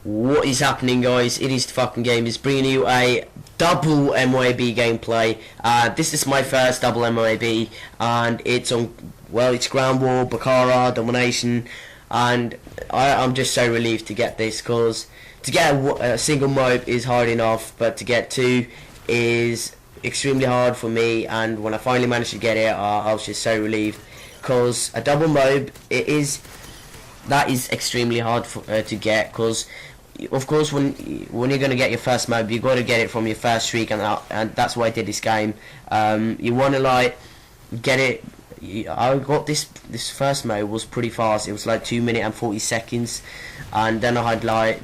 What is happening, guys? It is the fucking game. It's bringing you a double MOAB gameplay. This is my first double MOAB, and it's on, well, it's ground war, Bakaara, domination, and I'm just so relieved to get this, because to get a single MOAB is hard enough, but to get two is extremely hard for me. And when I finally managed to get it, I was just so relieved, because a double MOAB, that is extremely hard to get, because of course when you're going to get your first MOAB, you got to get it from your first streak, and that's why I did this game. You want to like get it. I got this first MOAB was pretty fast. It was like 2 minutes and 40 seconds, and then I had like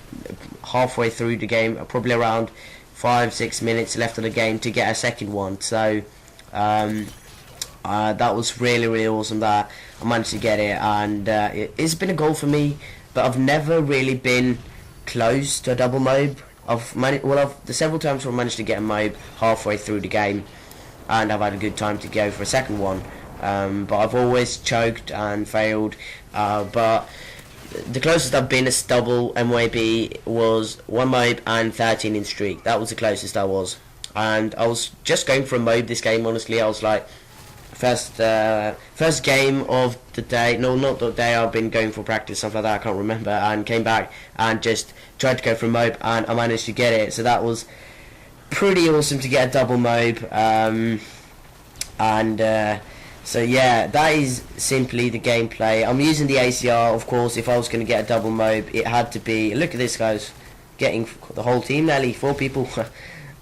halfway through the game, probably around 5-6 minutes left of the game to get a second one. So that was really awesome that I managed to get it, and it's been a goal for me, but I've never really been close to a double MOAB. The several times I've managed to get a MOAB halfway through the game, and I've had a good time to go for a second one, but I've always choked and failed. But the closest I've been to double MOAB was 1 MOAB and 13 in streak. That was the closest I was, and I was just going for a MOAB this game. Honestly, I was like, first game of the day, no, not the day, I've been going for practice, stuff like that, I can't remember, and came back and just tried to go for a MOAB, and I managed to get it. So that was pretty awesome to get a double MOAB. So yeah, that is simply the gameplay. I'm using the ACR, of course. If I was going to get a double MOAB, it had to be, look at this, guys, getting the whole team, nearly 4 people.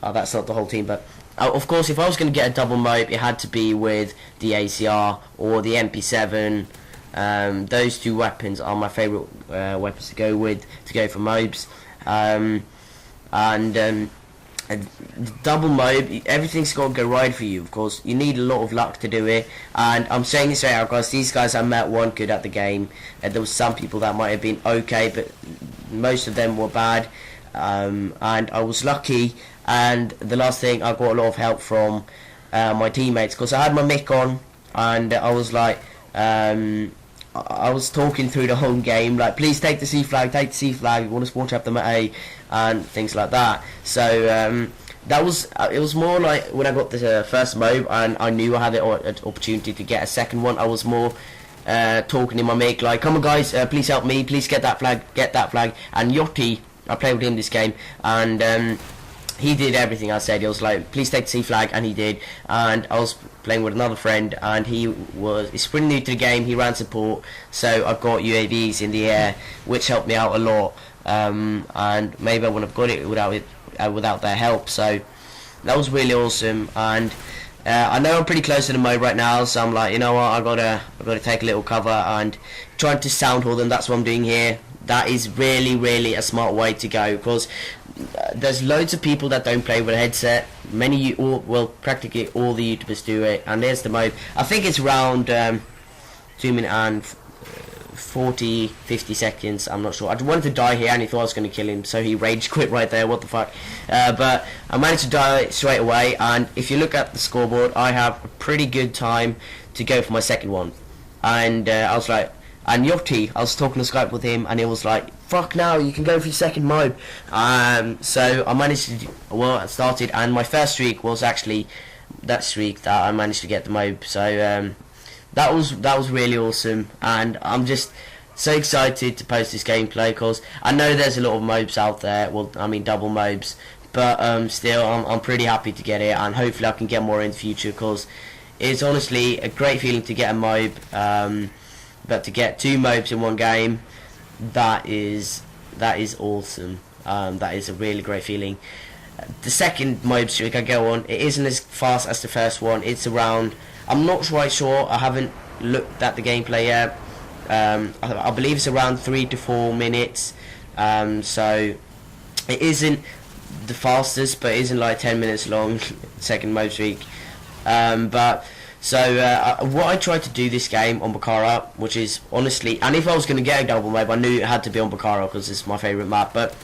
Oh, that's not the whole team, but of course, if I was going to get a double MOAB, it had to be with the ACR or the MP7. Those two weapons are my favourite weapons to go with, to go for MOABs. Double MOAB, everything's got to go right for you. Of course, you need a lot of luck to do it. And I'm saying this right out, guys, these guys I met weren't good at the game. There was some people that might have been okay, but most of them were bad. And I was lucky, and the last thing, I got a lot of help from my teammates, because I had my mic on, and I was like, I was talking through the whole game, like, please take the C flag, you want to spawn up them at A, and things like that. So that was it was more like when I got the first MOAB and I knew I had an opportunity to get a second one, I was more talking in my mic, like, come on guys, please help me, please get that flag. And Yachty, I played with him this game, and he did everything I said. He was like, please take the C flag, and he did. And I was playing with another friend, and he's pretty new to the game. He ran support, so I got UAVs in the air, which helped me out a lot. And maybe I wouldn't have got it without their help. So that was really awesome. And I know I'm pretty close to the MOAB right now, so I'm like, you know what, I gotta take a little cover and trying to sound hold them. That's what I'm doing here. That is really a smart way to go, because there's loads of people that don't play with a headset. Practically all the YouTubers do it. And there's the MOAB. I think it's around 2 minutes and 50 seconds. I'm not sure. I wanted to die here, and he thought I was going to kill him, so he rage quit right there. What the fuck? But I managed to die straight away. And if you look at the scoreboard, I have a pretty good time to go for my second one. And I was like, and Yachty, I was talking to Skype with him, and he was like, fuck now, you can go for your second MOAB. So I managed to, I started, and my first streak was actually that streak that I managed to get the MOAB. So that was really awesome, and I'm just so excited to post this gameplay, because I know there's a lot of MOABs out there, well, I mean double MOABs, but still I'm pretty happy to get it, and hopefully I can get more in the future, because it's honestly a great feeling to get a MOAB. But to get 2 MOABs in one game, that is awesome. That is a really great feeling. The second MOAB streak I go on, it isn't as fast as the first one. It's around, I'm not quite sure, I haven't looked at the gameplay yet. I believe it's around 3 to 4 minutes. So it isn't the fastest, but it isn't like 10 minutes long, second MOAB streak. So what I tried to do this game on Bakaara, which is honestly, and if I was going to get a double MOAB, I knew it had to be on Bakaara because it's my favourite map. But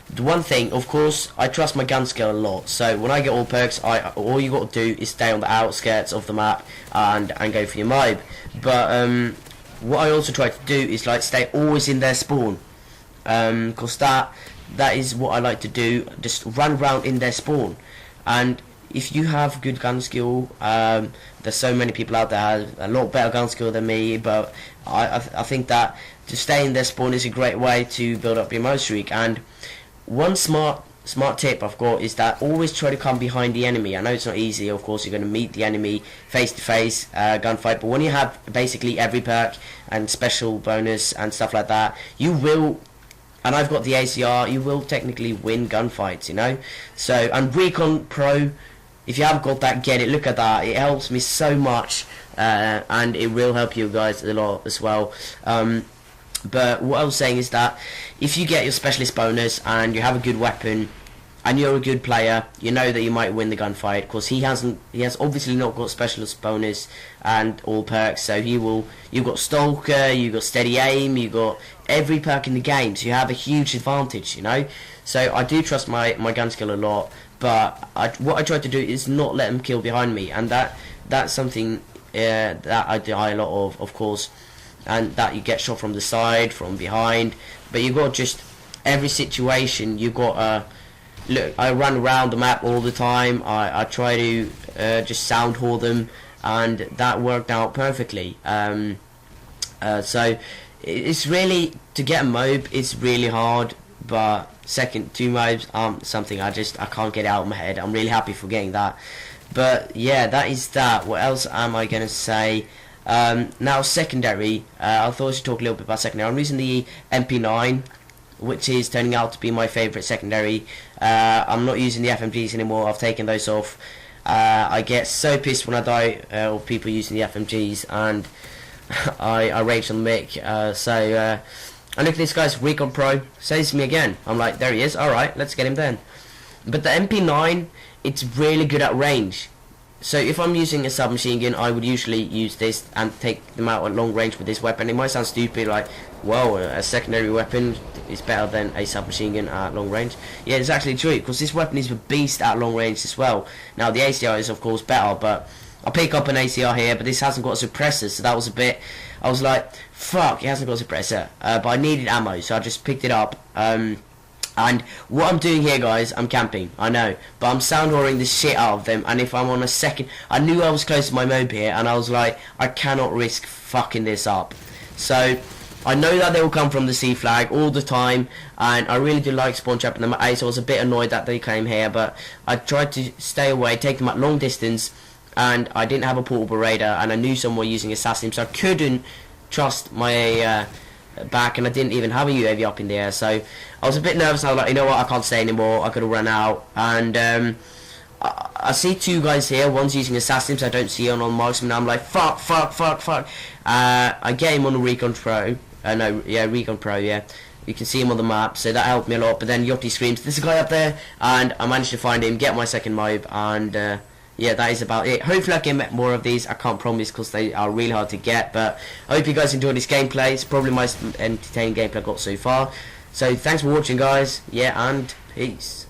the one thing, of course, I trust my gun skill a lot. So when I get all perks, all you got to do is stay on the outskirts of the map and go for your MOAB. But what I also try to do is like stay always in their spawn. because that is what I like to do, just run around in their spawn. And if you have good gun skill, there's so many people out there have a lot better gun skill than me, but I think that to stay in their spawn is a great way to build up your MOAB streak. And one smart tip I've got is that always try to come behind the enemy. I know it's not easy, of course, you're going to meet the enemy face to face, gunfight, but when you have basically every perk and special bonus and stuff like that, you will, and I've got the ACR, you will technically win gunfights, you know. So, and Recon Pro, if you haven't got that, get it. Look at that, it helps me so much, and it will help you guys a lot as well. But what I was saying is that if you get your specialist bonus and you have a good weapon and you're a good player, you know that you might win the gunfight, because he has obviously not got specialist bonus and all perks. So you've got Stalker, you've got steady aim, you've got every perk in the game, so you have a huge advantage, you know. So I do trust my gun skill a lot, but what I try to do is not let him kill behind me, and that's something that I die a lot of course. And that you get shot from the side, from behind, but you got just every situation you got. Look, I run around the map all the time. I try to just sound whore them, and that worked out perfectly. So it's really, to get a MOAB, it's really hard, but second 2 MOABs something I can't get out of my head. I'm really happy for getting that. But yeah, that is that. What else am I gonna say? Now secondary, I thought I should talk a little bit about secondary. I'm using the MP9, which is turning out to be my favourite secondary. I'm not using the FMGs anymore, I've taken those off. I get so pissed when I die of people using the FMGs, and I rage on the mic. And look at this guy's Recon Pro, says to me again. I'm like, there he is, alright, let's get him then. But the MP9, it's really good at range. So if I'm using a submachine gun, I would usually use this and take them out at long range with this weapon. It might sound stupid, like, whoa, a secondary weapon is better than a submachine gun at long range. Yeah, it's actually true, because this weapon is a beast at long range as well. Now the ACR is of course better, but I'll pick up an ACR here, but this hasn't got a suppressor, so that was a bit, I was like, fuck, it hasn't got a suppressor, but I needed ammo, so I just picked it up. And what I'm doing here, guys, I'm camping, I know, but I'm sound whoring the shit out of them. And if I'm on a second, I knew I was close to my MOAB here, and I was like, I cannot risk fucking this up. So I know that they will come from the C flag all the time, and I really do like spawn trapping them at A, so I was a bit annoyed that they came here, but I tried to stay away, take them at long distance, and I didn't have a portable radar, and I knew someone using assassin, so I couldn't trust my back, and I didn't even have a UAV up in the air, so I was a bit nervous. I was like, you know what, I can't stay anymore, I could have run out. And I see 2 guys here, one's using assassins, I don't see on marksman. I'm like, fuck. I get him on the Recon Pro, Recon Pro, yeah, you can see him on the map, so that helped me a lot. But then Yachty screams, there's a guy up there, and I managed to find him, get my second MOAB, and yeah, that is about it. Hopefully I can get more of these. I can't promise, because they are really hard to get, but I hope you guys enjoyed this gameplay. It's probably my most entertaining gameplay I've got so far. So thanks for watching, guys. Yeah, and peace.